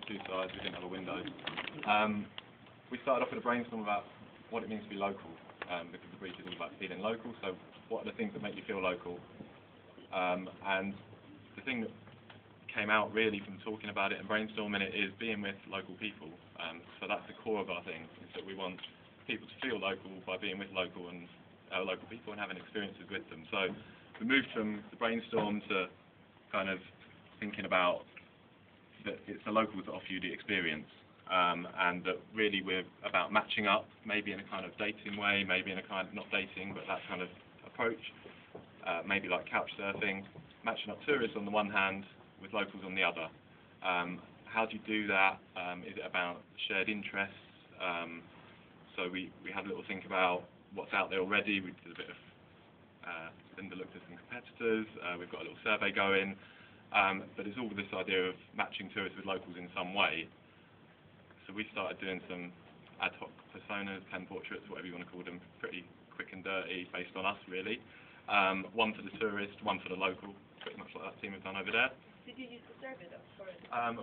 two sides. We didn't have a window. We started off with a brainstorm about what it means to be local, because the brief is all about feeling local. So what are the things that make you feel local? And the thing that came out really from talking about it and brainstorming it is being with local people. So that's the core of our thing, is that we want people to feel local by being with local people and having experiences with them. So we moved from the brainstorm to kind of thinking about that it's the locals that offer you the experience, and that really we're about matching up, maybe in a kind of dating way, maybe in a kind of, not dating, but that kind of approach, maybe like couch surfing, matching up tourists on the one hand with locals on the other. How do you do that? Is it about shared interests? So we had a little think about what's out there already. We did a bit of, Linda looked at some competitors, we've got a little survey going, but it's all this idea of matching tourists with locals in some way. So we started doing some ad hoc personas, pen portraits, whatever you want to call them, pretty quick and dirty, based on us really. One for the tourist, one for the local, pretty much like that team have done over there. Did you use the survey though?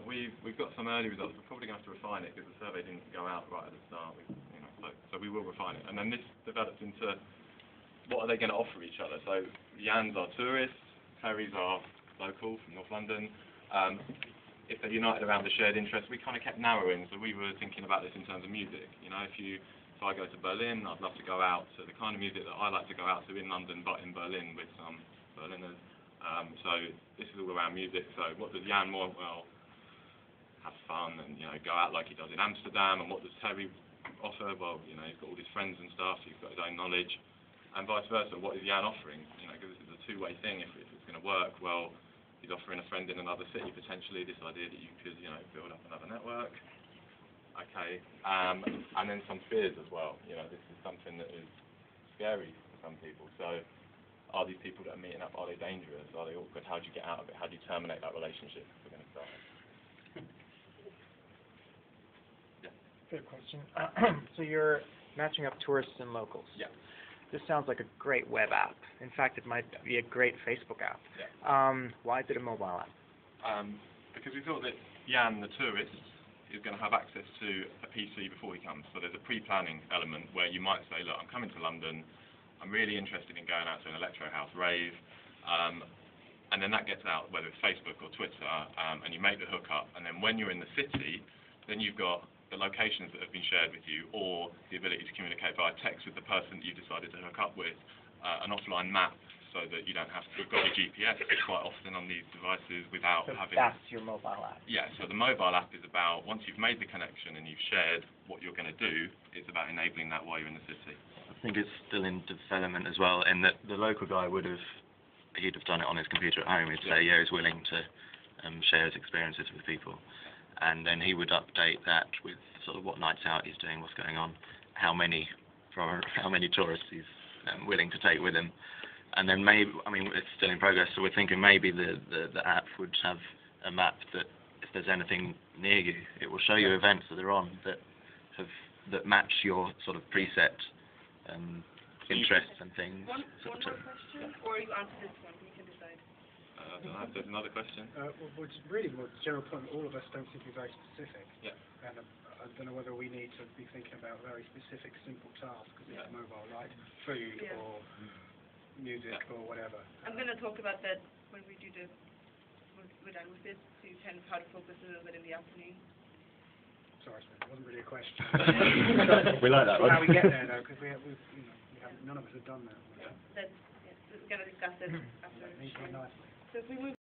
We've got some early results. We're probably going to have to refine it because the survey didn't go out right at the start. So we will refine it. And then this develops into what are they going to offer each other. So Jan's our tourist, Terry's our local from North London. If they're united around the shared interest, we kind of kept narrowing. So we were thinking about this in terms of music. You know, if I go to Berlin, I'd love to go out to the kind of music that I like to go out to in London, but in Berlin with some Berliners. So this is all around music. So what does Jan want? Well, have fun and, you know, go out like he does in Amsterdam. And what does Terry offer? Well, you know, he's got all his friends and stuff, so he's got his own knowledge. And vice versa, what is Jan offering? You know, because this is a two-way thing. If it's going to work, well, he's offering a friend in another city potentially. This idea that you could, you know, build up another network. Okay, and then some fears as well. You know, this is something that is scary for some people. So, are these people that are meeting up, are they dangerous? Are they awkward? How do you get out of it? How do you terminate that relationship if we're going to start? Yeah. Good question. So you're matching up tourists and locals. Yeah. This sounds like a great web app. In fact, it might be a great Facebook app. Yeah. Why is it a mobile app? Because we thought that Jan, the tourist, is going to have access to a PC before he comes. So there's a pre-planning element where you might say, look, I'm coming to London, I'm really interested in going out to an electro house rave, and then that gets out, whether it's Facebook or Twitter, and you make the hookup, and then when you're in the city, then you've got the locations that have been shared with you, or the ability to communicate via text with the person that you decided to hook up with, an offline map, so that you don't have to, you've got your GPS quite often on these devices without having... That's your mobile app. Yeah, so the mobile app is about, once you've made the connection and you've shared what you're going to do, it's about enabling that while you're in the city. I think it's still in development as well, and that the local guy he'd have done it on his computer at home. He'd say, yeah, he's willing to share his experiences with people, and then he would update that with sort of what nights out he's doing, what's going on, how many tourists he's willing to take with him. And then maybe, I mean, it's still in progress, so we're thinking maybe the app would have a map that if there's anything near you, it will show you events that are on that match your sort of preset interests and things. One more question, or you answer this one, you can decide. I don't know if there's another question. Well, it's really more the general point, all of us don't seem to be very specific. Yeah. And I don't know whether we need to be thinking about very specific, simple tasks, because it's mobile, like food or music or whatever. I'm going to talk about that when we do we're done with this, to kind of how to focus a little bit in the afternoon. Sorry, it wasn't really a question. We like that one. How we get there, though, because none of us have done that. We're going to discuss it after. Needs to be nicely. So if we move